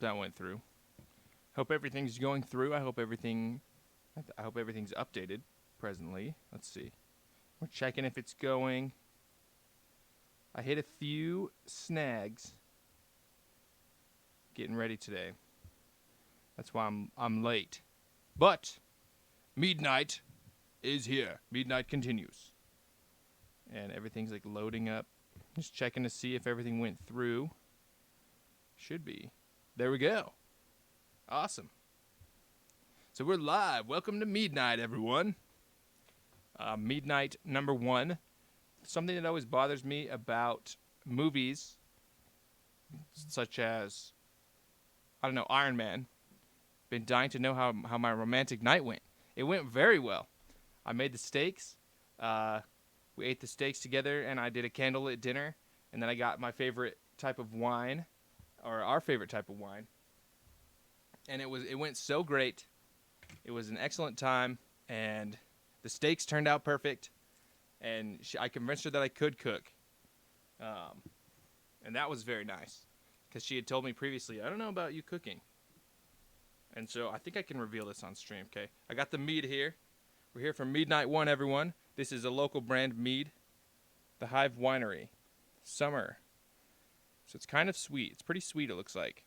that went through. Hope everything's going through. I hope everything's updated presently. Let's see. We're checking if it's going. I hit a few snags getting ready today. That's why I'm late. But Meadnight is here. Meadnight continues. And everything's like loading up. Just checking to see if everything went through. Should be. There we go. Awesome. So we're live. Welcome to Meadnight, everyone. Meadnight number 1. Something that always bothers me about movies, such as, I don't know, Iron Man. Been dying to know how my romantic night went. It went very well. I made the steaks. We ate the steaks together, and I did a candlelit dinner. And then I got my favorite type of wine, or our favorite type of wine. And it went so great. It was an excellent time, and the steaks turned out perfect. And I convinced her that I could cook. And that was very nice, because she had told me previously, I don't know about you cooking. And so I think I can reveal this on stream, okay? I got the mead here. We're here from Meadnight 1, everyone. This is a local brand mead. The Hive Winery. Summer. So it's kind of sweet. It's pretty sweet, it looks like.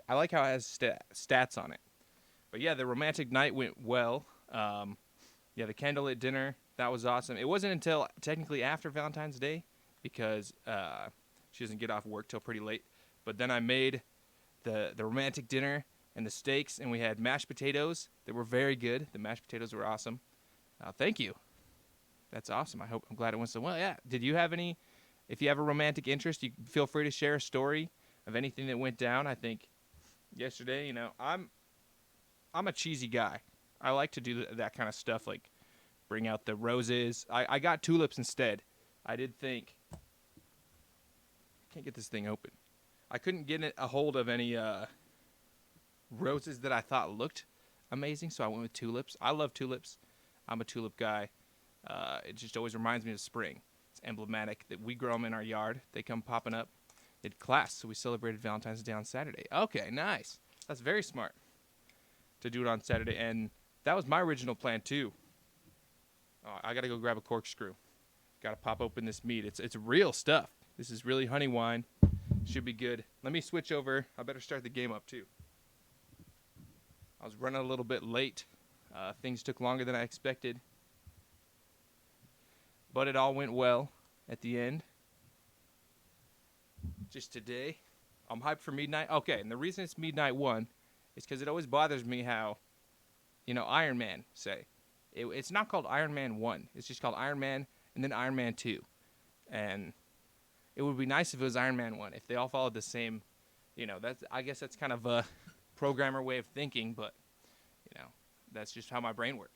I like how it has stats on it. But yeah, the romantic night went well. Yeah, the candlelit dinner, that was awesome. It wasn't until technically after Valentine's Day, because she doesn't get off work till pretty late. But then I made the romantic dinner and the steaks, and we had mashed potatoes that were very good. The mashed potatoes were awesome. Thank you. That's awesome. I'm glad it went so well. Yeah. Did you have any? If you have a romantic interest, you feel free to share a story of anything that went down. I think yesterday, I'm a cheesy guy. I like to do that kind of stuff, like bring out the roses. I got tulips instead. I did think. Can't get this thing open. I couldn't get a hold of any roses that I thought looked amazing, so I went with tulips. I love tulips. I'm a tulip guy. It just always reminds me of spring. It's emblematic that we grow them in our yard. They come popping up. It class, so we celebrated Valentine's Day on Saturday. Okay, nice. That's very smart to do it on Saturday, and that was my original plan too. I gotta go grab a corkscrew. Gotta pop open this mead. It's real stuff. This is really honey wine. Should be good. Let me switch over. I better start the game up too. I was running a little bit late. Things took longer than I expected. But it all went well at the end. Just today, I'm hyped for Meadnight. Okay, and the reason it's Meadnight 1 is because it always bothers me how, Iron Man, say. It's not called Iron Man 1. It's just called Iron Man and then Iron Man 2. And it would be nice if it was Iron Man 1, if they all followed the same, I guess that's kind of a programmer way of thinking, but, that's just how my brain works.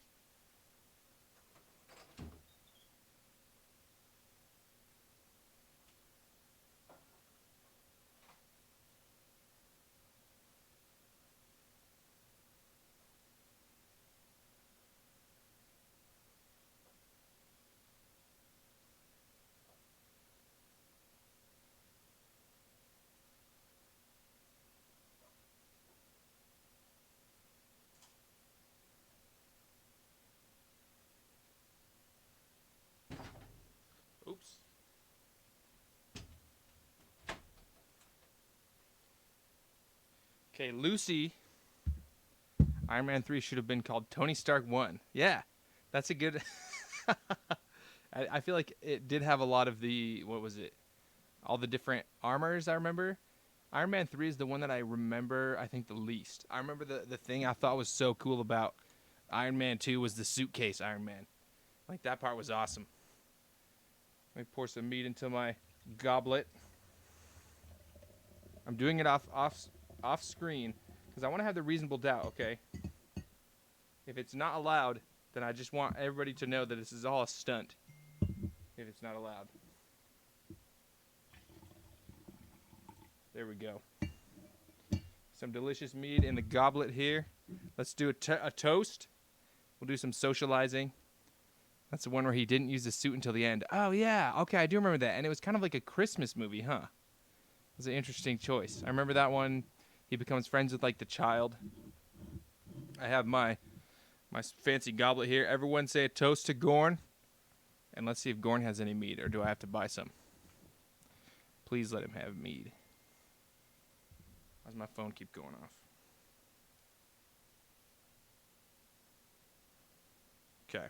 Oops. Okay, Lucy. Iron Man 3 should have been called Tony Stark 1. Yeah, that's a good... I feel like it did have a lot of the... What was it? All the different armors, I remember. Iron Man 3 is the one that I remember, I think, the least. I remember the thing I thought was so cool about Iron Man 2 was the suitcase Iron Man. Like, that part was awesome. Let me pour some meat into my goblet. I'm doing it off screen because I want to have the reasonable doubt, okay? If it's not allowed, then I just want everybody to know that this is all a stunt. If it's not allowed. There we go. Some delicious meat in the goblet here. Let's do a toast. We'll do some socializing. That's the one where he didn't use the suit until the end. Oh, yeah. Okay, I do remember that. And it was kind of like a Christmas movie, huh? It was an interesting choice. I remember that one. He becomes friends with like the child. I have my fancy goblet here. Everyone say a toast to Gorn. And let's see if Gorn has any mead, or do I have to buy some? Please let him have mead. Why does my phone keep going off? Okay.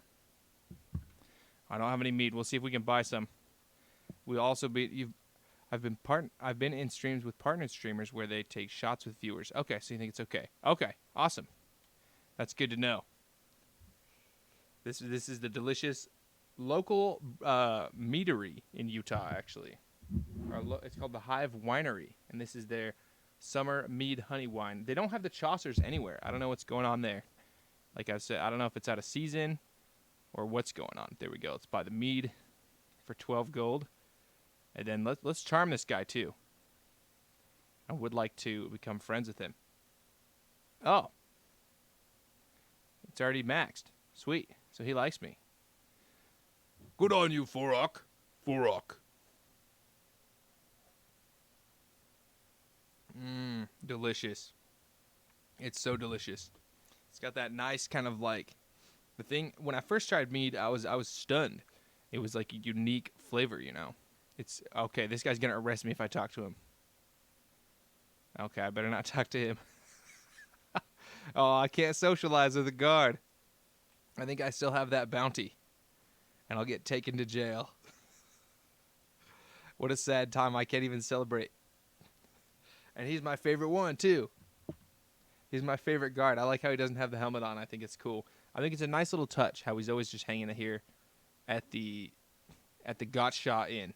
I don't have any mead. We'll see if we can buy some. We'll also be I've been in streams with partner streamers where they take shots with viewers. Okay, so you think it's okay. Okay, awesome. That's good to know. This is the delicious local meadery in Utah, actually. It's called the Hive Winery, and this is their summer mead honey wine. They don't have the Chaucers anywhere. I don't know what's going on there. Like I said, I don't know if it's out of season or what's going on. There we go. Let's buy the mead for 12 gold. And then let's charm this guy too. I would like to become friends with him. Oh. It's already maxed. Sweet. So he likes me. Good on you, Forok. Forok. Delicious. It's so delicious. It's got that nice kind of like the thing. When I first tried mead, I was stunned. It was like a unique flavor, you know. It's okay. This guy's gonna arrest me if I talk to him. Okay, I better not talk to him. Oh, I can't socialize with a guard. I think I still have that bounty, and I'll get taken to jail. What a sad time. I can't even celebrate. And he's my favorite one, too. He's my favorite guard. I like how he doesn't have the helmet on. I think it's cool. I think it's a nice little touch how he's always just hanging here at the Gotcha Inn.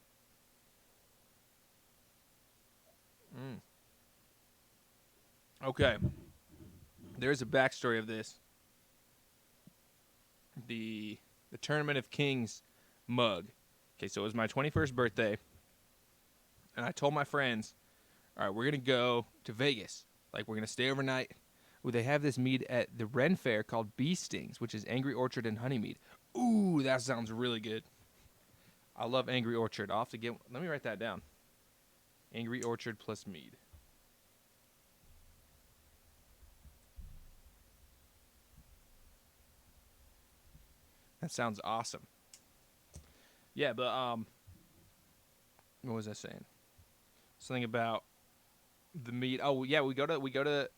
Okay. There's a backstory of this. The Tournament of Kings mug. Okay, so it was my 21st birthday, and I told my friends, all right, we're going to go to Vegas. Like, we're going to stay overnight. Ooh, they have this mead at the Ren Fair called Bee Stings, which is Angry Orchard and honey mead. Ooh, that sounds really good. I love Angry Orchard. I'll have to let me write that down. Angry Orchard plus mead. That sounds awesome. Yeah, but what was I saying? Something about the mead. Oh yeah, we go to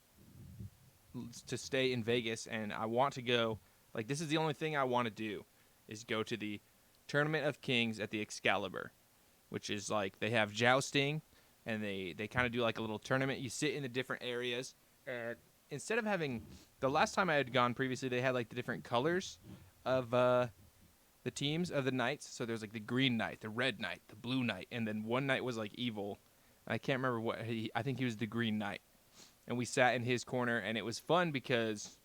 stay in Vegas, and I want to go. Like, this is the only thing I want to do is go to the Tournament of Kings at the Excalibur, which is like they have jousting, and they kind of do like a little tournament. You sit in the different areas, and instead of having the last time I had gone previously, they had like the different colors of the teams of the knights. So there's like the green knight, the red knight, the blue knight, and then one knight was like evil. I can't remember what I think he was the green knight. And we sat in his corner, and it was fun because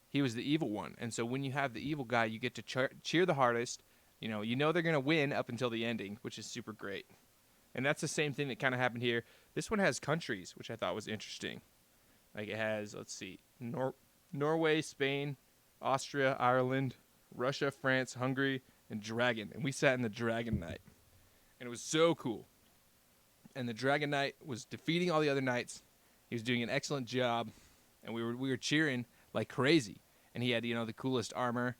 he was the evil one. And so when you have the evil guy, you get to cheer the hardest. You know they're going to win up until the ending, which is super great. And that's the same thing that kind of happened here. This one has countries, which I thought was interesting. Like, it has, let's see, Norway, Spain, Austria, Ireland, Russia, France, Hungary, and Dragon. And we sat in the Dragon Knight. And it was so cool. And the Dragon Knight was defeating all the other knights. He was doing an excellent job. And we were cheering like crazy. And he had, the coolest armor.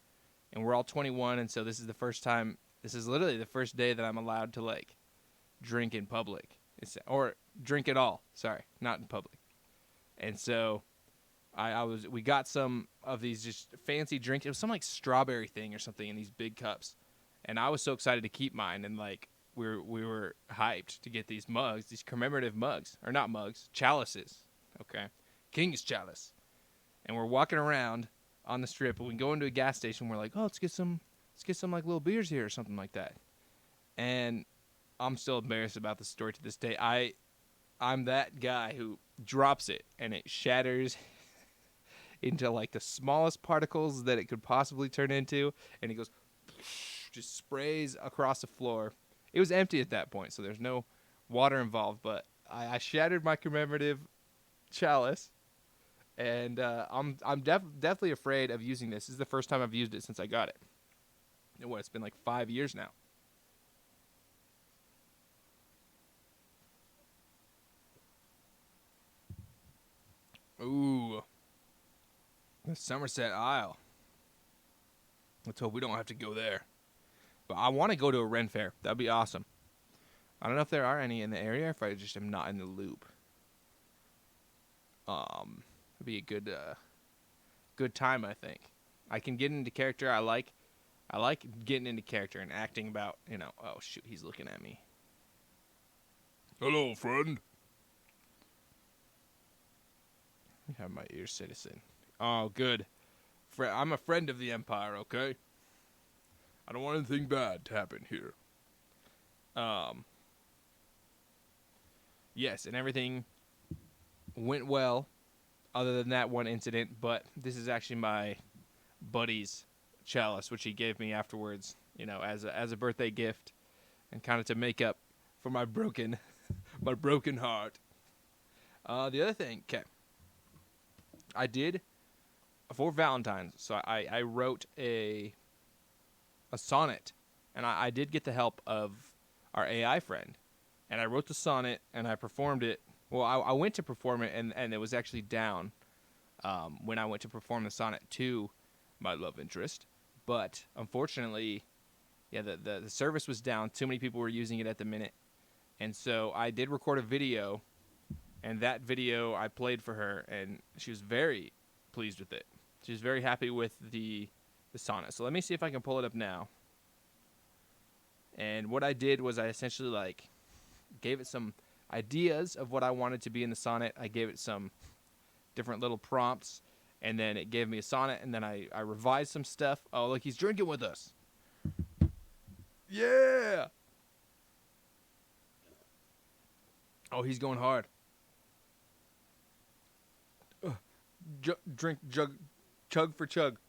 And we're all 21, and so this is the first time, this is literally the first day that I'm allowed to, like, drink in public. Or drink at all. Sorry, not in public. And so we got some of these just fancy drinks. It was some like strawberry thing or something in these big cups. And I was so excited to keep mine, and like we were hyped to get these mugs, these commemorative mugs. Or not mugs, chalices. Okay. King's chalice. And we're walking around on the strip, and we go into a gas station. We're like, oh, let's get some like little beers here or something like that. And I'm still embarrassed about the story to this day. I'm that guy who drops it, and it shatters into like the smallest particles that it could possibly turn into, and it goes, just sprays across the floor. It was empty at that point, so there's no water involved, but I shattered my commemorative chalice. And I'm definitely afraid of using this. This is the first time I've used it since I got it. And it's been like 5 years now. Ooh, the Somerset Isle. Let's hope we don't have to go there. But I want to go to a Ren Fair. That'd be awesome. I don't know if there are any in the area, or if I just am not in the loop. It'd be a good time, I think. I can get into character. I like getting into character and acting about, oh shoot, he's looking at me. Hello, friend. I have my ear citizen. Oh, good. I'm a friend of the Empire, okay? I don't want anything bad to happen here. Yes, and everything went well, other than that one incident, but this is actually my buddy's chalice, which he gave me afterwards, as a birthday gift, and kind of to make up for my broken heart. The other thing, okay, I did for Valentine's, so I wrote a sonnet, and I did get the help of our AI friend, and I wrote the sonnet and I performed it. Well, I went to perform it, and it was actually down when I went to perform the sonnet to my love interest, but unfortunately, the service was down. Too many people were using it at the minute, and so I did record a video, and that video I played for her, and she was very pleased with it. She was very happy with the sonnet. So let me see if I can pull it up now. And what I did was I essentially gave it some ideas of what I wanted to be in the sonnet. I gave it some different little prompts, and then it gave me a sonnet, and then I revised some stuff. Oh, look, he's drinking with us. Yeah! Oh, he's going hard. Chug for chug.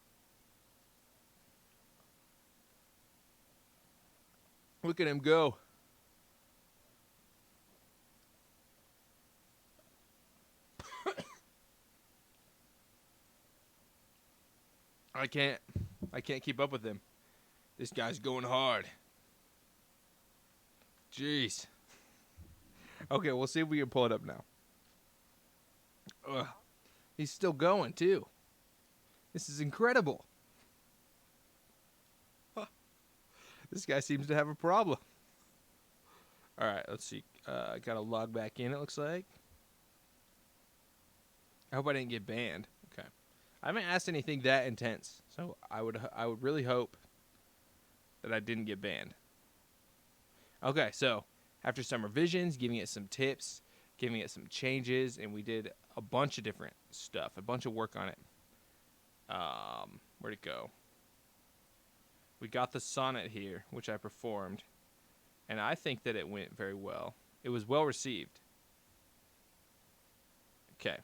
Look at him go. I can't keep up with him. This guy's going hard. Jeez. Okay, we'll see if we can pull it up now. Ugh. He's still going, too. This is incredible. Huh. This guy seems to have a problem. All right, let's see. I got to log back in, it looks like. I hope I didn't get banned. Okay. I haven't asked anything that intense, so I would really hope that I didn't get banned. Okay, so after some revisions, giving it some tips, giving it some changes, and we did a bunch of different stuff, a bunch of work on it. Where'd it go? We got the sonnet here, which I performed, and I think that it went very well. It was well received. Okay.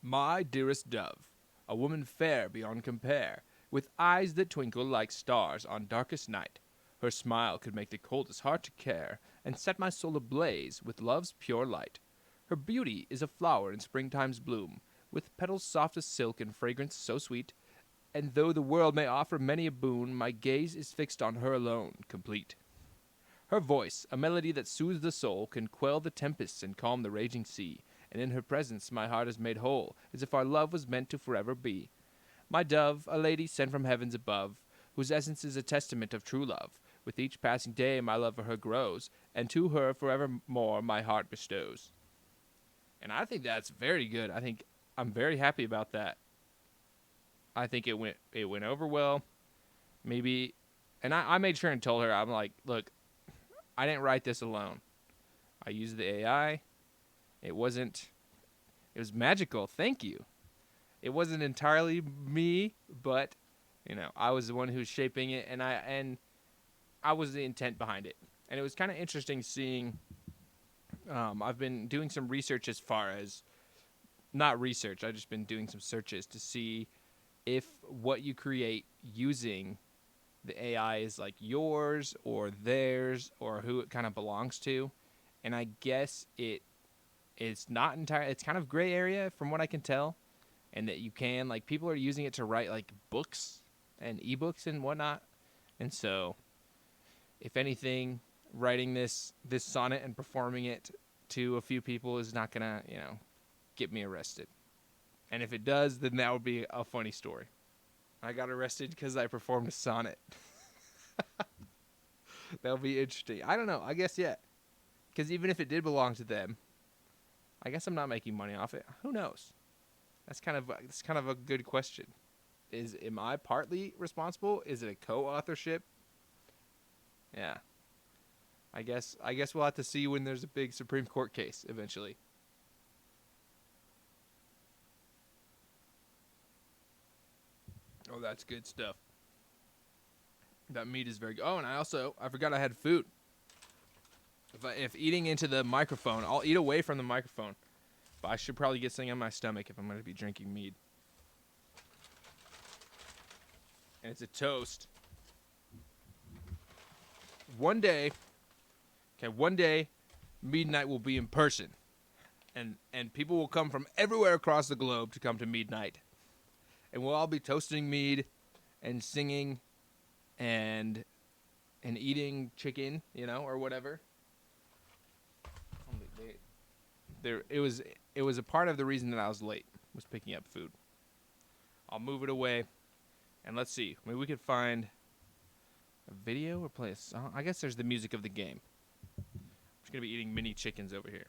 My dearest dove, a woman fair beyond compare, with eyes that twinkle like stars on darkest night. Her smile could make the coldest heart to care, and set my soul ablaze with love's pure light. Her beauty is a flower in springtime's bloom, with petals soft as silk and fragrance so sweet, and though the world may offer many a boon, my gaze is fixed on her alone, complete. Her voice, a melody that soothes the soul, can quell the tempests and calm the raging sea, and in her presence my heart is made whole, as if our love was meant to forever be. My dove, a lady sent from heavens above, whose essence is a testament of true love. With each passing day my love for her grows, and to her forevermore my heart bestows. And I think that's very good. I think I'm very happy about that. I think it went over well. Maybe, and I made sure and told her, I'm like, look, I didn't write this alone. I used the AI. It was magical. Thank you. It wasn't entirely me, but I was the one who was shaping it, and I was the intent behind it. And it was kind of interesting seeing. I've been doing some research as far as, not research. I've just been doing some searches to see if what you create using the AI is like yours or theirs or who it kind of belongs to. And I guess it's not entirely. It's kind of gray area from what I can tell. And that you can, people are using it to write, books and ebooks and whatnot. And so, if anything, writing this sonnet and performing it to a few people is not gonna, get me arrested. And if it does, then that would be a funny story. I got arrested because I performed a sonnet. That would be interesting. I don't know. I guess, yeah. Because even if it did belong to them, I guess I'm not making money off it. Who knows? That's kind of a good question. Am I partly responsible? Is it a co-authorship? Yeah. I guess we'll have to see when there's a big Supreme Court case eventually. Oh, that's good stuff. That meat is very good. Oh, and I forgot I had food. If eating into the microphone, I'll eat away from the microphone. But I should probably get something on my stomach if I'm going to be drinking mead. And it's a toast. One day, Meadnight will be in person. And people will come from everywhere across the globe to come to Meadnight. And we'll all be toasting mead and singing and eating chicken, or whatever. It was a part of the reason that I was late, was picking up food. I'll move it away, and let's see. Maybe we could find a video or play a song. I guess there's the music of the game. I'm just gonna be eating mini chickens over here.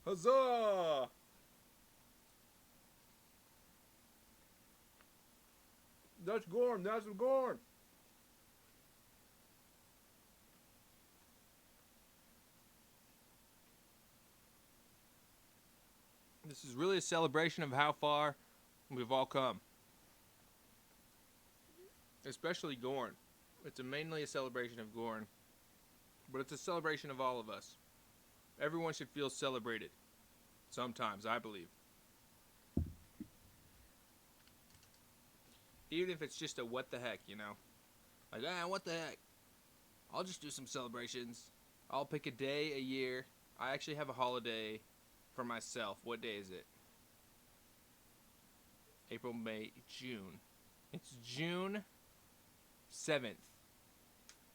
Huzzah! That's Gorn. That's Gorn. This is really a celebration of how far we've all come. Especially Gorn. It's mainly a celebration of Gorn. But it's a celebration of all of us. Everyone should feel celebrated. Sometimes, I believe. Even if it's just a what the heck, Like, what the heck? I'll just do some celebrations. I'll pick a day a year. I actually have a holiday for myself. What day is it? April, May, June. It's June 7th.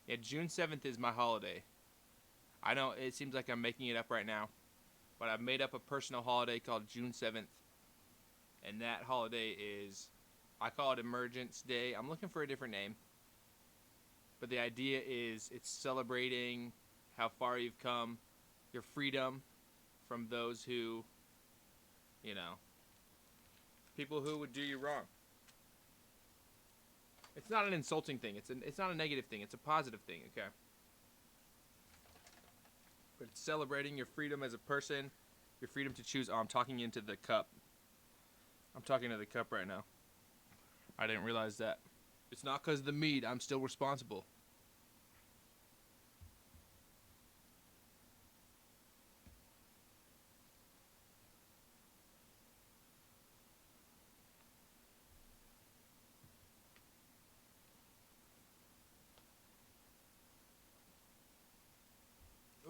Yeah, June 7th is my holiday. I know it seems like I'm making it up right now, but I've made up a personal holiday called June 7th. And that holiday is, I call it Emergence Day. I'm looking for a different name. But the idea is it's celebrating how far you've come, your freedom from those who, people who would do you wrong. It's not an insulting thing. It's not a negative thing. It's a positive thing, okay? But it's celebrating your freedom as a person, your freedom to choose. Oh, I'm talking into the cup. I'm talking to the cup right now. I didn't realize that. It's not because of the mead. I'm still responsible.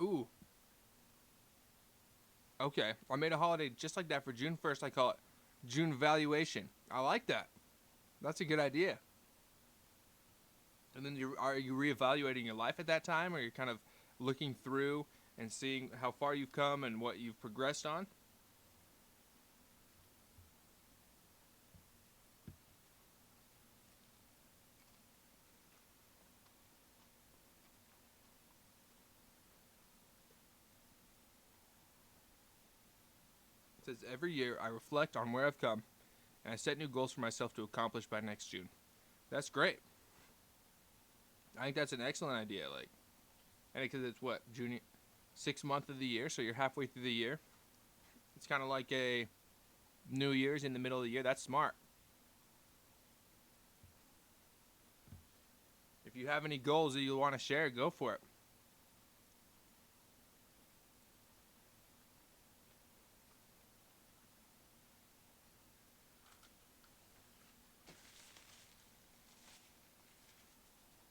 Ooh. Okay, I made a holiday just like that for June 1st. I call it June Valuation. I like that. That's a good idea. And then are you reevaluating your life at that time, or you're kind of looking through and seeing how far you've come and what you've progressed on? It says every year I reflect on where I've come, and I set new goals for myself to accomplish by next June. That's great. I think that's an excellent idea. And because it's what, June, 6th month of the year, so you're halfway through the year. It's kind of like a New Year's in the middle of the year. That's smart. If you have any goals that you want to share, go for it.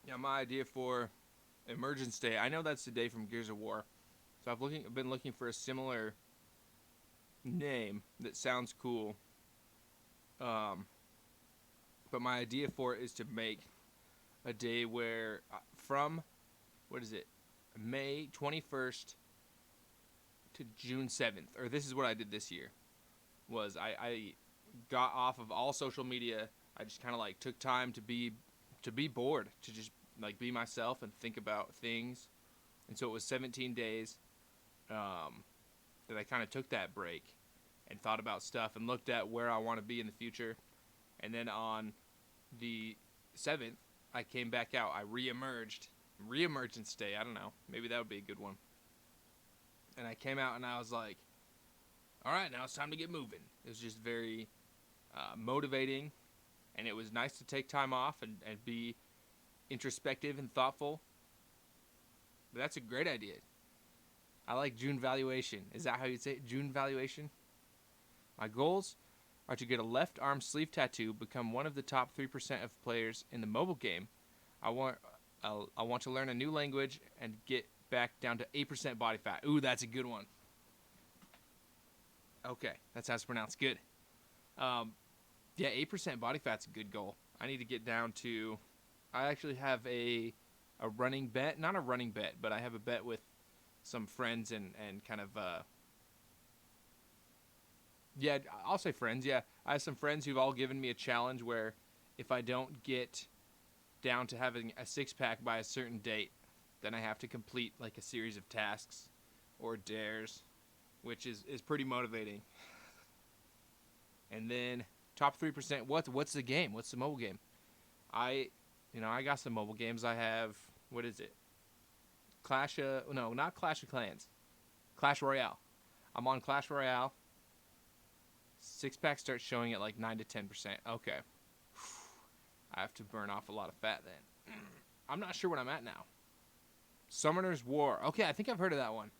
Yeah, my idea for Emergence Day, I know that's the day from Gears of War. So I've been looking for a similar name that sounds cool. But my idea for it is to make a day where from what is it, May 21st to June 7th, or this is what I did this year. Was I got off of all social media. I just kind of like took time to be bored, to just like be myself and think about things. And so it was 17 days that I kind of took that break and thought about stuff and looked at where I want to be in the future. And then on the 7th, I came back out. I re-emergence day. I don't know. Maybe that would be a good one. And I came out and I was like, all right, now it's time to get moving. It was just very motivating, and it was nice to take time off and be introspective and thoughtful. But that's a great idea. I like June valuation. Is that how you'd say it? June valuation? My goals are to get a left arm sleeve tattoo, become one of the top 3% of players in the mobile game. I want to learn a new language and get back down to 8% body fat. Ooh, that's a good one. Okay, that's how it's pronounced. Good. Yeah, 8% body fat's a good goal. I need to get down to... I actually have a running bet. Not a running bet, but I have a bet with some friends and kind of... yeah, I'll say friends, yeah. I have some friends who've all given me a challenge where if I don't get down to having a six-pack by a certain date, then I have to complete like a series of tasks or dares, which is pretty motivating. And then top 3%. What's the game? What's the mobile game? I got some mobile games. I have, what is it? Not Clash of Clans. Clash Royale. I'm on Clash Royale. Six-pack starts showing at like 9 to 10%. Okay. I have to burn off a lot of fat then. I'm not sure what I'm at now. Summoner's War. Okay, I think I've heard of that one.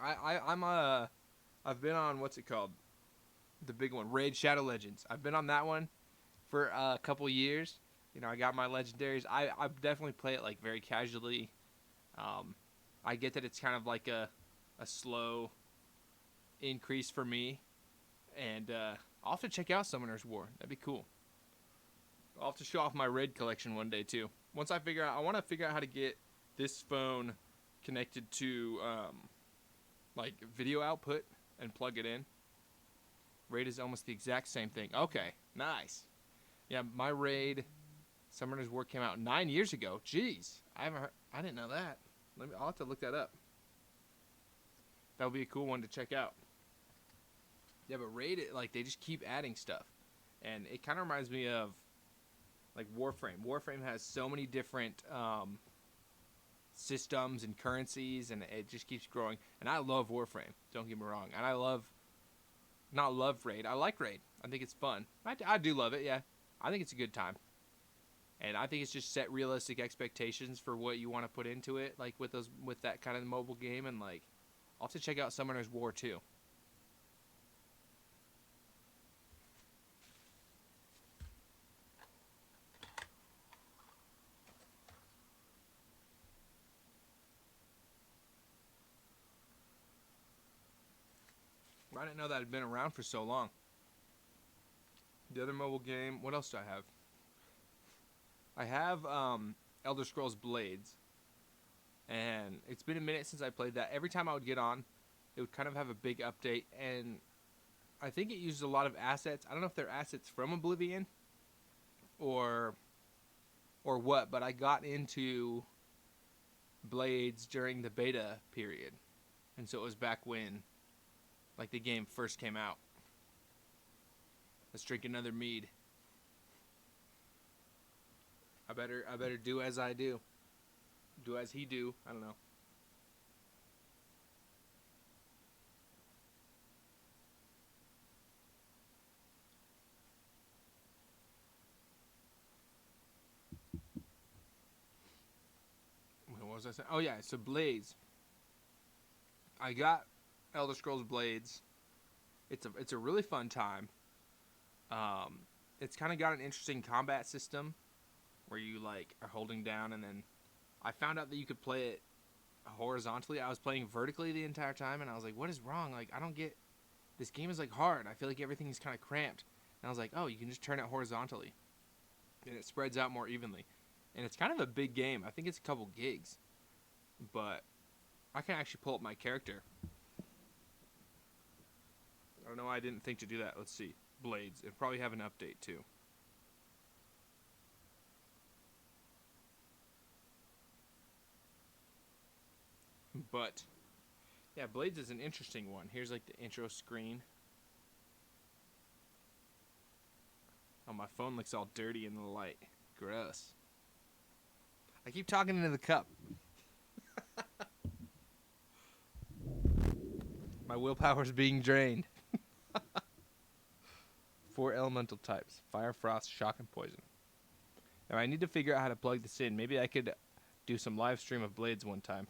I've been on, what's it called? The big one, Raid Shadow Legends. I've been on that one for a couple years. I got my legendaries. I definitely play it like very casually. I get that it's kind of like a slow increase for me. And I'll have to check out Summoner's War. That'd be cool. I'll have to show off my raid collection one day too. Once I want to figure out how to get this phone connected to like video output and plug it in. Raid is almost the exact same thing. Okay, nice. Yeah, my Raid Summoner's War came out 9 years ago. Jeez, I didn't know that. I'll have to look that up. That would be a cool one to check out. Yeah, but Raid, like, they just keep adding stuff. And it kind of reminds me of, like, Warframe. Warframe has so many different systems and currencies, and it just keeps growing. And I love Warframe, don't get me wrong. And I not love Raid. I like Raid. I think it's fun. I do love it, yeah. I think it's a good time. And I think it's just set realistic expectations for what you want to put into it, like with that kind of mobile game. And, like, I'll have to check out Summoner's War, too. I didn't know that had been around for so long. The other mobile game, what else do I have? I have Elder Scrolls Blades, and it's been a minute since I played that. Every time I would get on, it would kind of have a big update, and I think it uses a lot of assets. I don't know if they're assets from Oblivion or what, but I got into Blades during the beta period, and so it was back when like the game first came out. Let's drink another mead. I better do as I do. Do as he do. I don't know. What was I saying? Oh yeah, so Blades. I got Elder Scrolls Blades. It's a really fun time. It's kind of got an interesting combat system where you like are holding down, and then I found out that you could play it horizontally. I was playing vertically the entire time, and I was like, what is wrong? Like, I don't get, this game is like hard. I feel like everything is kind of cramped. And I was like, oh, you can just turn it horizontally. and it spreads out more evenly. And it's kind of a big game. I think it's a couple gigs. But I can actually pull up my character. I don't know why I didn't think to do that. Let's see. Blades. It'll probably have an update too. But yeah, Blades is an interesting one. Here's like the intro screen. Oh, my phone looks all dirty in the light. Gross. I keep talking into the cup. My willpower's being drained. 4 elemental types: fire, frost, shock, and poison. Now I need to figure out how to plug this in. Maybe I could do some live stream of Blades one time.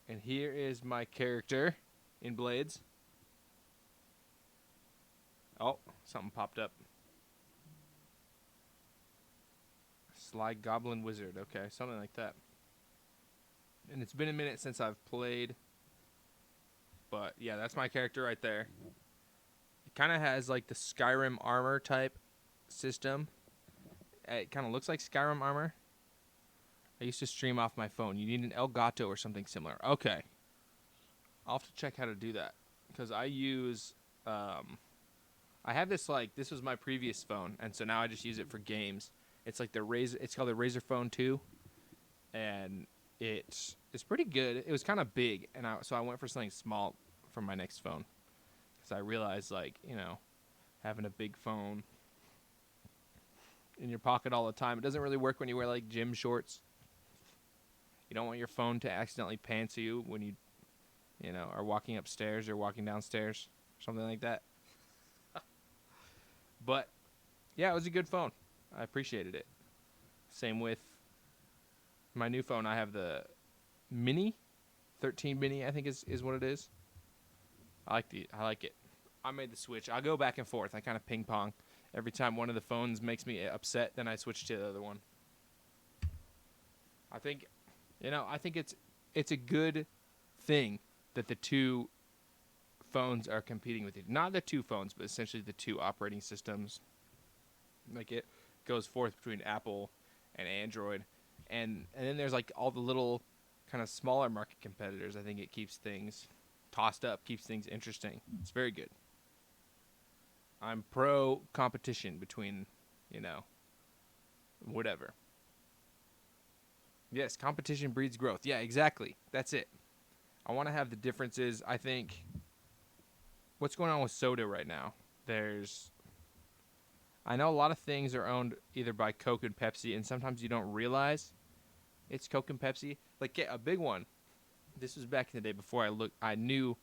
And here is my character in Blades. Oh, something popped up. Sly Goblin Wizard. Okay, something like that. And it's been a minute since I've played. But yeah, that's my character right there. It kind of has like the Skyrim armor type system. It kind of looks like Skyrim armor. I used to stream off my phone. You need an Elgato or something similar. Okay. I'll have to check how to do that. Because I use... I have this like... This was my previous phone. And so now I just use it for games. It's like the Razer... It's called the Razer Phone 2. And it's pretty good. It was kind of big. And so I went for something small for my next phone. Because I realized like, you know, having a big phone in your pocket all the time. It doesn't really work when you wear like gym shorts. You don't want your phone to accidentally pants you when you know, are walking upstairs or walking downstairs, something like that. But yeah, it was a good phone. I appreciated it. Same with my new phone. I have the Mini, 13 Mini, I think is what it is. I like it. I made the switch. I go back and forth. I kind of ping pong. Every time one of the phones makes me upset, then I switch to the other one. I think it's a good thing that the two phones are competing with it. Not the two phones, but essentially the two operating systems. Like it goes forth between Apple and Android. And then there's like all the little kind of smaller market competitors. I think it keeps things tossed up, keeps things interesting. It's very good. I'm pro competition between, you know, whatever. Yes, competition breeds growth. Yeah, exactly. That's it. I want to have the differences. I think what's going on with soda right now? I know a lot of things are owned either by Coke and Pepsi, and sometimes you don't realize it's Coke and Pepsi. Like a big one. This was back in the day before I knew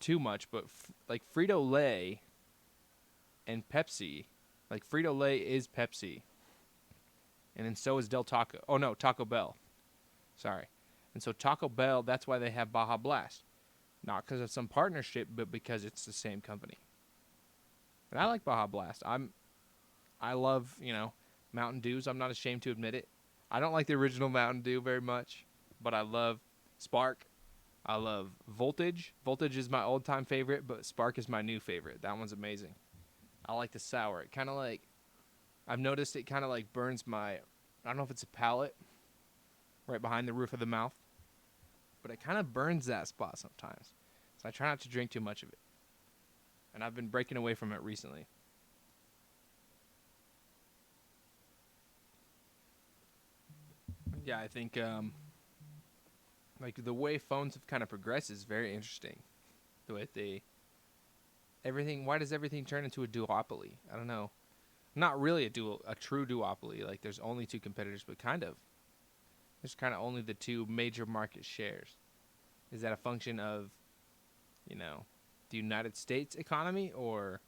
too much, but like Frito-Lay and Pepsi, like Frito-Lay is Pepsi. And then so is Taco Bell. Sorry. And so Taco Bell, that's why they have Baja Blast. Not because of some partnership, but because it's the same company. And I like Baja Blast. I love, you know, Mountain Dews. I'm not ashamed to admit it. I don't like the original Mountain Dew very much, but I love Spark. I love Voltage. Voltage is my old-time favorite, but Spark is my new favorite. That one's amazing. I like the sour. It kind of like... I've noticed it kind of like burns my, I don't know if it's a palate, right behind the roof of the mouth, but it kind of burns that spot sometimes. So I try not to drink too much of it. And I've been breaking away from it recently. Yeah, I think like the way phones have kind of progressed is very interesting. The way why does everything turn into a duopoly? I don't know. Not really a true duopoly. Like there's only two competitors, but kind of. There's kind of only the two major market shares. Is that a function of, you know, the United States economy, or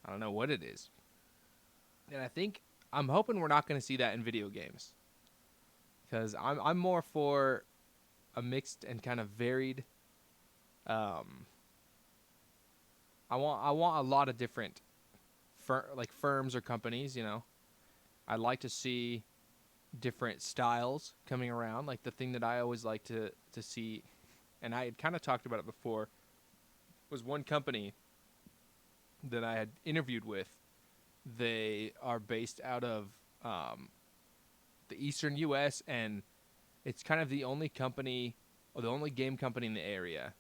I don't know what it is. And I'm hoping we're not going to see that in video games, because I'm more for a mixed and kind of varied. I want a lot of different. Like firms or companies, you know. I'd like to see different styles coming around. Like the thing that I always like to see, and I had kind of talked about it before, was one company that I had interviewed with, They are based out of the eastern U.S., and it's kind of the only company, or the only game company in the area.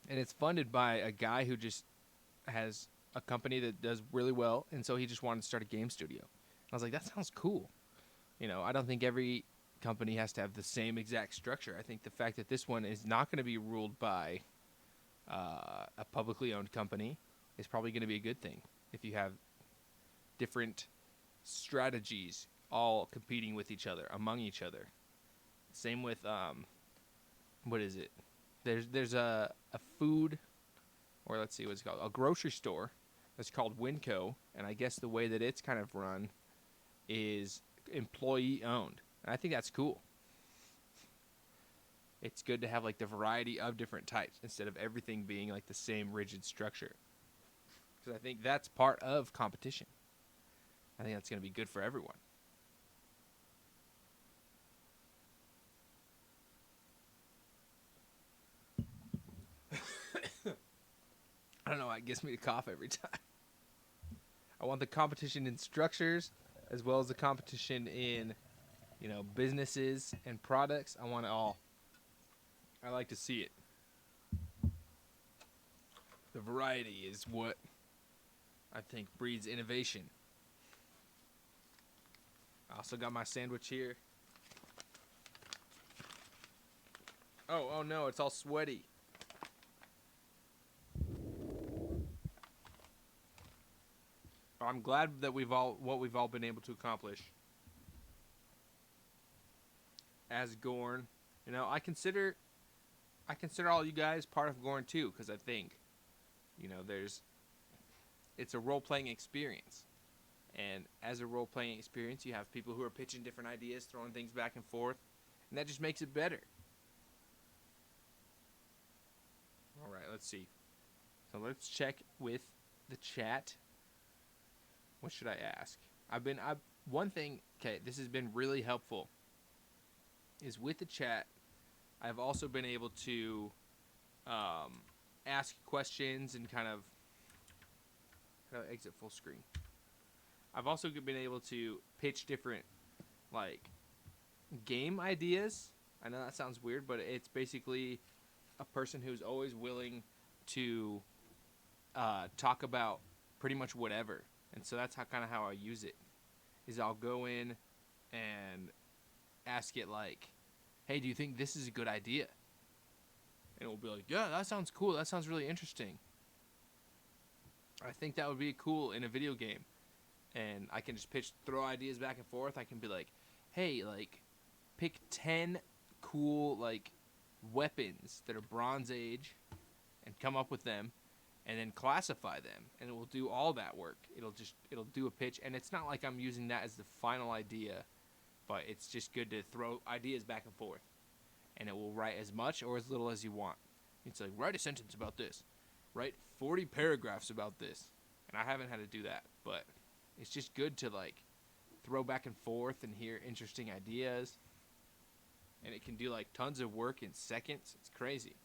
And it's funded by a guy who just has a company that does really well, and so he just wanted to start a game studio. I was like, that sounds cool. I don't think every company has to have the same exact structure. I think the fact that this one is not going to be ruled by a publicly owned company is probably going to be a good thing. If you have different strategies all competing with each other, among each other. Same with what is it? There's a food, or let's see what it's called, a grocery store that's called Winco, and I guess the way that it's kind of run is employee owned. And I think that's cool. It's good to have like the variety of different types instead of everything being like the same rigid structure. Because I think that's part of competition. I think that's going to be good for everyone. I don't know why it gets me to cough every time. I want the competition in structures as well as the competition in, businesses and products. I want it all. I like to see it. The variety is what I think breeds innovation. I also got my sandwich here. Oh no, it's all sweaty. I'm glad that we've all been able to accomplish as Gorn. I consider all you guys part of Gorn too, because I think, it's a role-playing experience. And as a role-playing experience, you have people who are pitching different ideas, throwing things back and forth, and that just makes it better. All right, let's see. So let's check with the chat. What should I ask? One thing, okay, this has been really helpful, is with the chat, I've also been able to ask questions and kind of exit full screen. I've also been able to pitch different, game ideas. I know that sounds weird, but it's basically a person who's always willing to talk about pretty much whatever. And so that's how I use it, is I'll go in and ask it hey, do you think this is a good idea? And it will be like, yeah, that sounds cool. That sounds really interesting. I think that would be cool in a video game. And I can just throw ideas back and forth. I can be like, hey, pick 10 cool, weapons that are Bronze Age and come up with them and then classify them. And it will do all that work. It'll do a pitch. And it's not like I'm using that as the final idea, but it's just good to throw ideas back and forth. And it will write as much or as little as you want. It's like, write a sentence about this. Write 40 paragraphs about this. And I haven't had to do that, but it's just good to throw back and forth and hear interesting ideas. And it can do tons of work in seconds. It's crazy.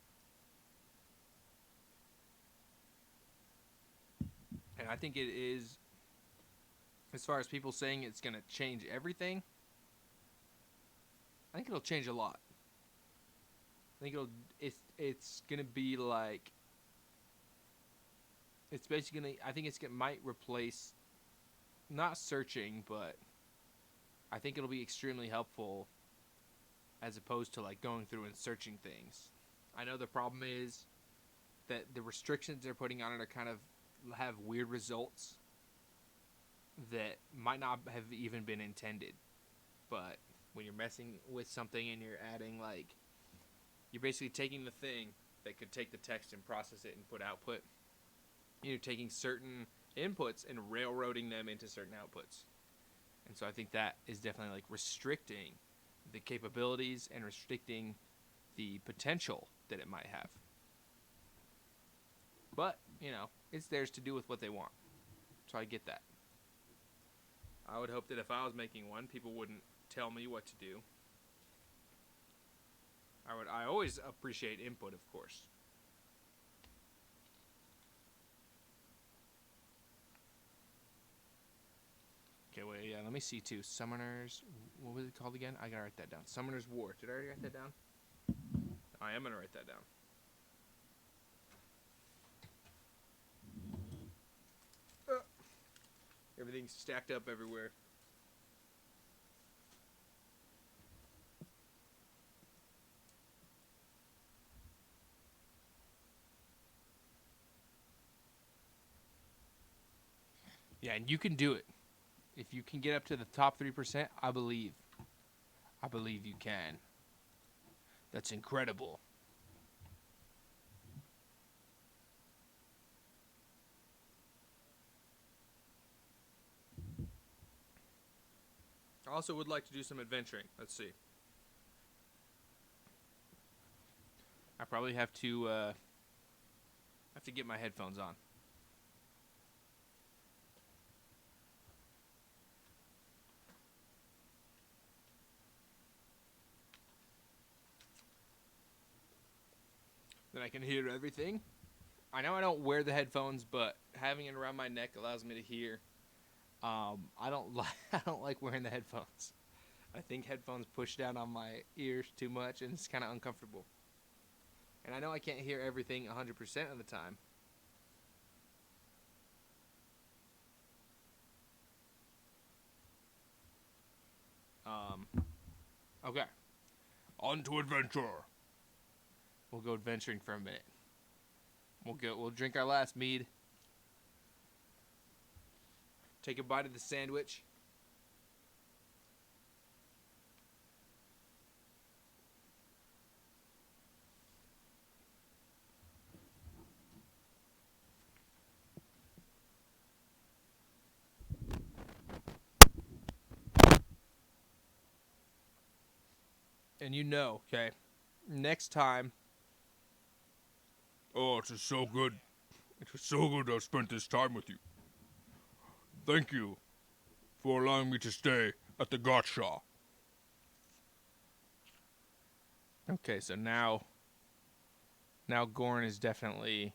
And I think it is, as far as people saying it's going to change everything, I think it'll change a lot. I think it's going to be it's basically going to, I think might replace, not searching, but I think it'll be extremely helpful as opposed to going through and searching things. I know the problem is that the restrictions they're putting on it are kind of have weird results that might not have even been intended. But when you're messing with something and you're adding you're basically taking the thing that could take the text and process it and put output. You're taking certain inputs and railroading them into certain outputs. And so I think that is definitely restricting the capabilities and restricting the potential that it might have. But, it's theirs to do with what they want. So I get that. I would hope that if I was making one, people wouldn't tell me what to do. I always appreciate input, of course. Okay, wait, yeah, let me see too. Summoners, what was it called again? I gotta write that down. Summoners War. Did I already write that down? I am gonna write that down. Everything's stacked up everywhere. Yeah, and you can do it. If you can get up to the top 3%, I believe. I believe you can. That's incredible. I also would like to do some adventuring. Let's see. I probably have to get my headphones on. Then I can hear everything. I know I don't wear the headphones, but having it around my neck allows me to hear. I don't like wearing the headphones. I think headphones push down on my ears too much, and it's kind of uncomfortable. And I know I can't hear everything 100% of the time. Okay. On to adventure. We'll go adventuring for a minute. We'll drink our last mead. Take a bite of the sandwich. And you know, okay, next time. Oh, it is so good. It is so good to have spent this time with you. Thank you for allowing me to stay at the Gotcha. Okay, so now Gorn is definitely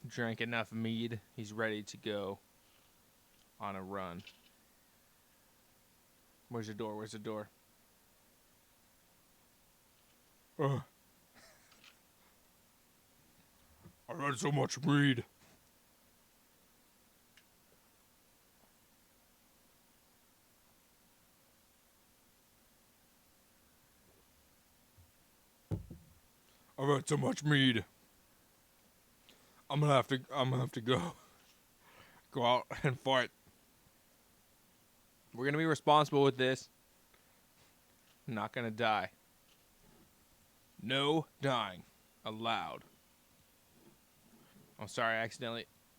drank enough mead. He's ready to go on a run. Where's the door? Where's the door? I read so much mead. I've had so much mead. I'm gonna have to go out and fight. We're gonna be responsible with this. I'm not gonna die. No dying allowed. I'm sorry,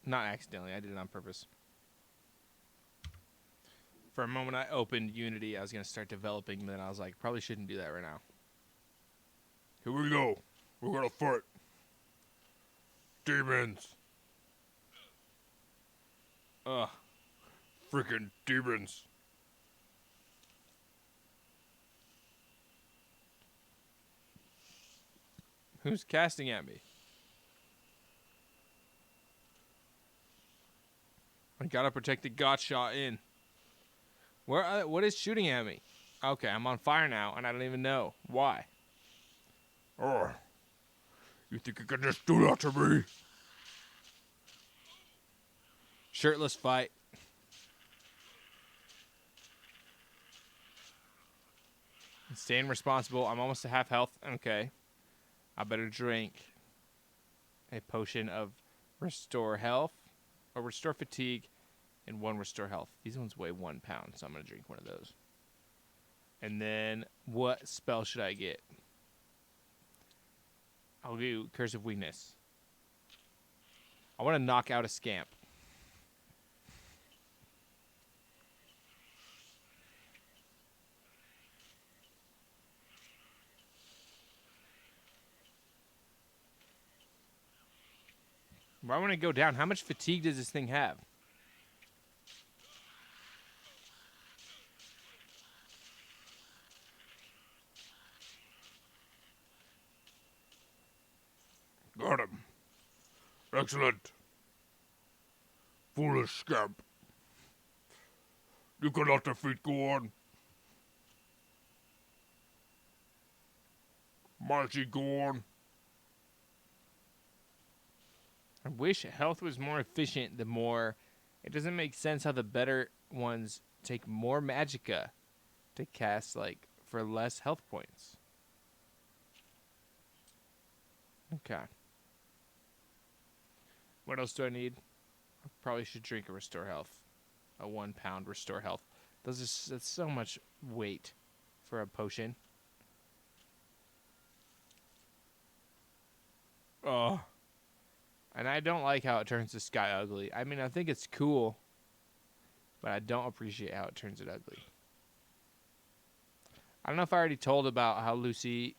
not accidentally, I did it on purpose. For a moment I opened Unity, I was gonna start developing, but then I was like, probably shouldn't do that right now. Here we go. We're gonna fight. Demons. Ugh. Freaking demons. Who's casting at me? I gotta protect the Gotcha Inn. What is shooting at me? Okay, I'm on fire now, and I don't even know why. Oh, you think you can just do that to me? Shirtless fight. Staying responsible. I'm almost at half health. Okay. I better drink a potion of restore health, or restore fatigue, and one restore health. These ones weigh 1 pound, so I'm going to drink one of those. And then, what spell should I get? I'll do Curse of Weakness. I want to knock out a scamp. Why want to go down? How much fatigue does this thing have? Got him. Excellent. Foolish scamp. You cannot defeat Gorn. Mighty Gorn. I wish health was more efficient. The more, it doesn't make sense how the better ones take more magicka to cast like for less health points. Okay. What else do I need? I probably should drink a restore health. A 1 pound restore health. That's so much weight for a potion. And I don't like how it turns the sky ugly. I mean, I think it's cool, but I don't appreciate how it turns it ugly. I don't know if I already told about how Lucy,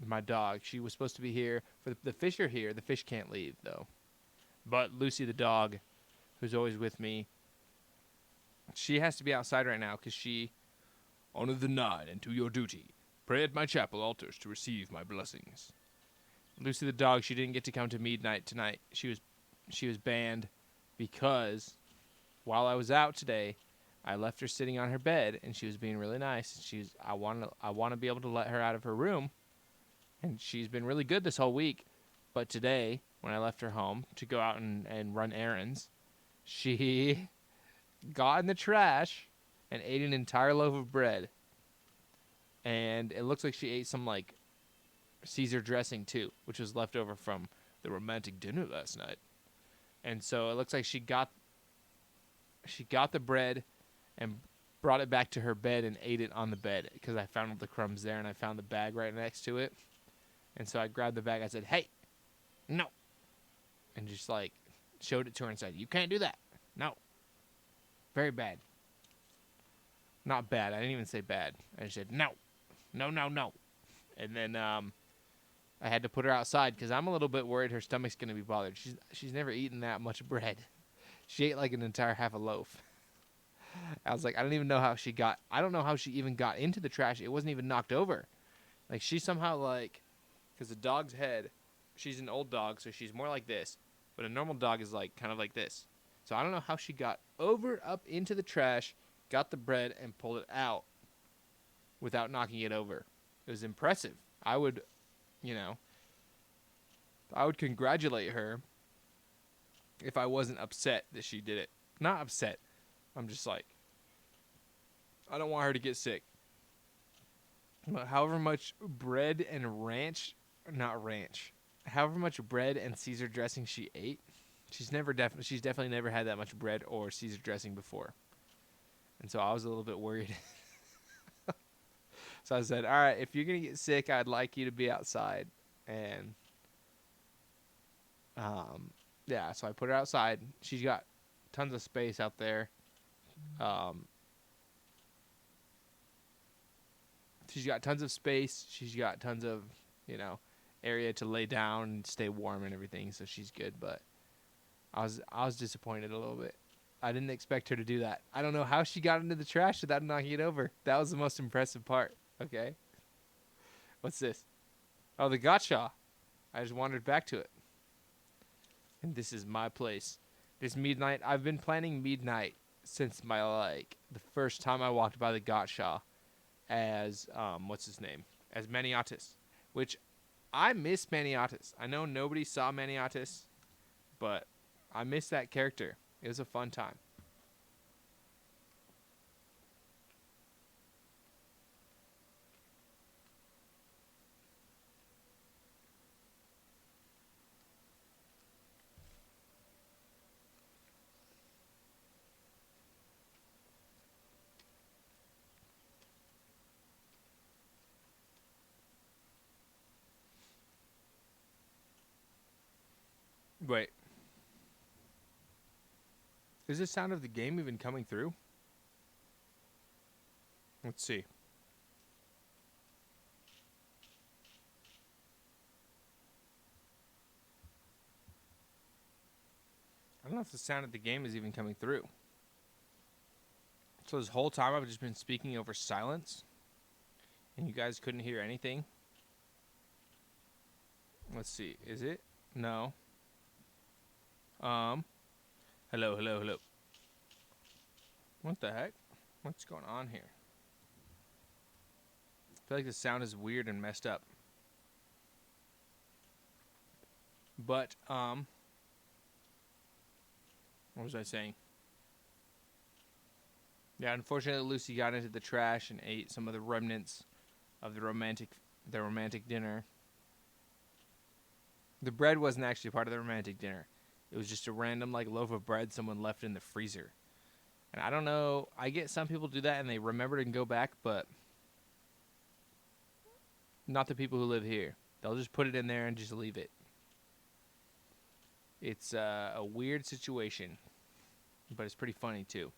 my dog, she was supposed to be here. For the fish are here. The fish can't leave, though. But Lucy, the dog, who's always with me, she has to be outside right now because she... Honor the 9 and do your duty. Pray at my chapel altars to receive my blessings. Lucy the dog, she didn't get to come to Meadnight tonight. She was banned because while I was out today, I left her sitting on her bed and she was being really nice. I want to be able to let her out of her room, and she's been really good this whole week. But today, when I left her home to go out and run errands, she got in the trash and ate an entire loaf of bread. And it looks like she ate some like Caesar dressing too, which was left over from the romantic dinner last night. And so it looks like she got the bread and brought it back to her bed and ate it on the bed because I found all the crumbs there and I found the bag right next to it. And so I grabbed the bag. I said, "Hey, no," and just like showed it to her and said, "You can't do that. No, very bad. Not bad. I didn't even say bad. I just said no, no, no, no." And then I had to put her outside because I'm a little bit worried her stomach's going to be bothered. She's never eaten that much bread. She ate like an entire half a loaf. I was like, I don't know how she even got into the trash. It wasn't even knocked over. Like she somehow like, because the dog's head, she's an old dog, so she's more like this. But a normal dog is like kind of like this. So I don't know how she got up into the trash, got the bread, and pulled it out without knocking it over. It was impressive. I would congratulate her if I wasn't upset that she did it. Not upset. I'm just like, I don't want her to get sick. But however much bread and however much bread and Caesar dressing she ate, she's definitely never had that much bread or Caesar dressing before. And so I was a little bit worried. So I said, all right, if you're going to get sick, I'd like you to be outside. And, yeah, so I put her outside. She's got tons of space out there. She's got tons of space. She's got tons of, area to lay down and stay warm and everything. So she's good. But I was disappointed a little bit. I didn't expect her to do that. I don't know how she got into the trash without knocking it over. That was the most impressive part. Okay. What's this? Oh, the gotcha. I just wandered back to it. And this is my place. This Meadnight, I've been planning Meadnight since the first time I walked by the gotcha as, what's his name? As Maniatis. Which, I miss Maniatis. I know nobody saw Maniatis, but I miss that character. It was a fun time. Wait. Is the sound of the game even coming through? Let's see. I don't know if the sound of the game is even coming through. So this whole time I've just been speaking over silence, and you guys couldn't hear anything. Let's see. Is it? No. Hello, hello, hello. What the heck? What's going on here? I feel like the sound is weird and messed up. But, what was I saying? Yeah, unfortunately, Lucy got into the trash and ate some of the remnants of the romantic dinner. The bread wasn't actually part of the romantic dinner. It was just a random like loaf of bread someone left in the freezer. And I don't know. I get some people do that and they remember it and go back, but not the people who live here. They'll just put it in there and just leave it. It's a weird situation, but it's pretty funny too.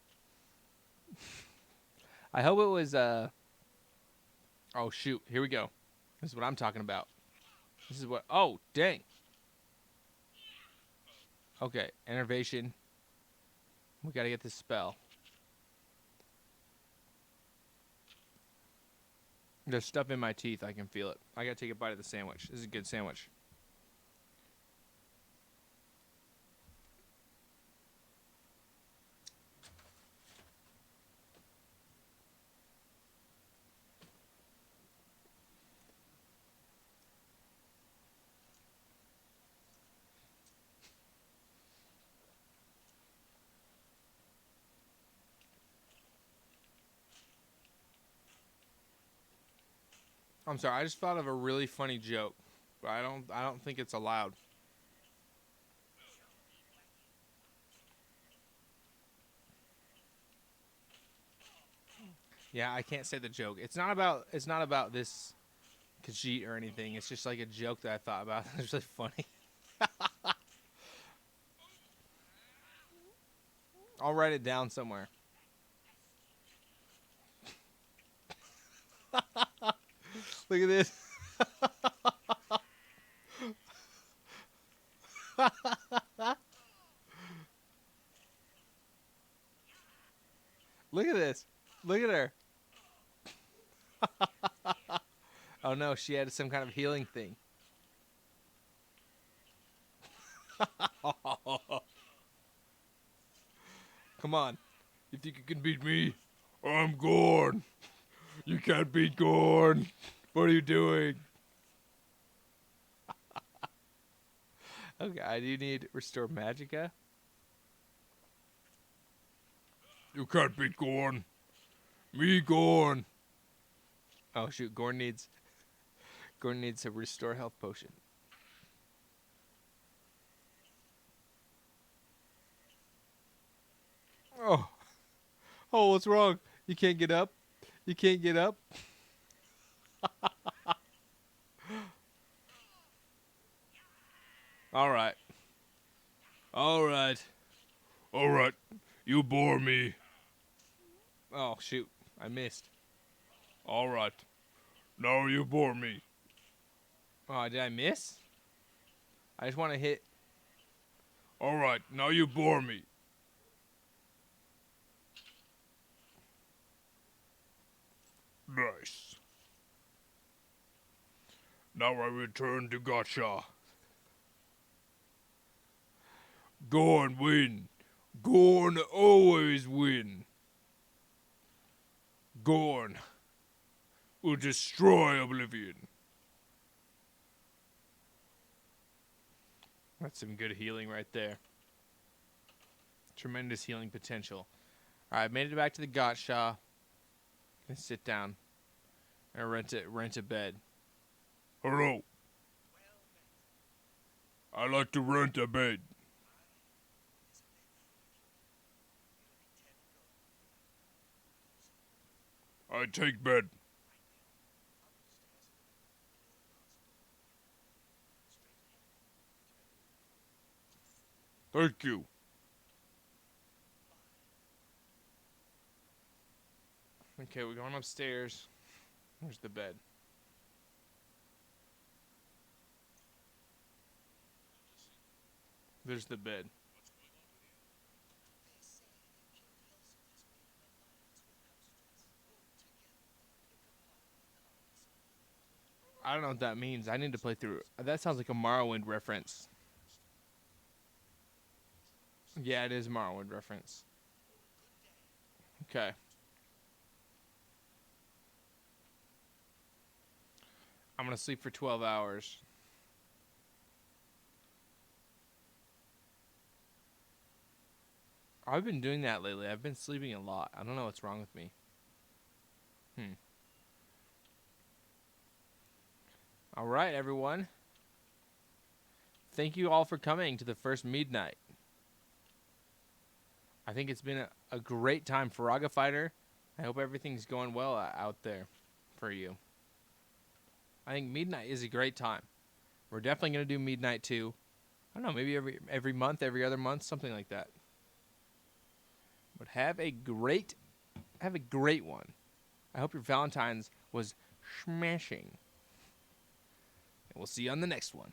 I hope it was. Oh shoot! Here we go. This is what I'm talking about. This is what. Oh dang. Okay, enervation. We gotta get this spell. There's stuff in my teeth. I can feel it. I gotta take a bite of the sandwich. This is a good sandwich. I'm sorry. I just thought of a really funny joke, but I don't think it's allowed. Yeah, I can't say the joke. It's not about this Khajiit or anything. It's just like a joke that I thought about. It's really funny. I'll write it down somewhere. Look at this. Look at this. Look at her. Oh no, she had some kind of healing thing. Come on. You think you can beat me? I'm Gorn. You can't beat Gorn. What are you doing? Okay, I do need restore magicka. You can't beat Gorn. Me, Gorn. Oh shoot, Gorn needs a restore health potion. Oh. Oh, what's wrong? You can't get up? You can't get up? All right. All right. All right. You bore me. Oh shoot, I missed. All right. Now you bore me. Oh, did I miss? I just want to hit. All right. Now you bore me. Nice. Now I return to Gotcha. Gorn win. Gorn always win. Gorn will destroy Oblivion. That's some good healing right there. Tremendous healing potential. All right, made it back to the Gotcha. Gonna sit down and rent a bed. Hello. I like to rent a bed. I take bed. Thank you. Okay, we're going upstairs. Where's the bed? There's the bed. I don't know what that means. I need to play through. That sounds like a Morrowind reference. Yeah, it is Marwood reference. Okay. I'm going to sleep for 12 hours. I've been doing that lately. I've been sleeping a lot. I don't know what's wrong with me. All right, everyone. Thank you all for coming to the first Meadnight. I think it's been a great time for Raga Fighter. I hope everything's going well out there for you. I think Meadnight is a great time. We're definitely going to do Meadnight 2. I don't know, maybe every month, every other month, something like that. But have a great one. I hope your Valentine's was smashing. And we'll see you on the next one.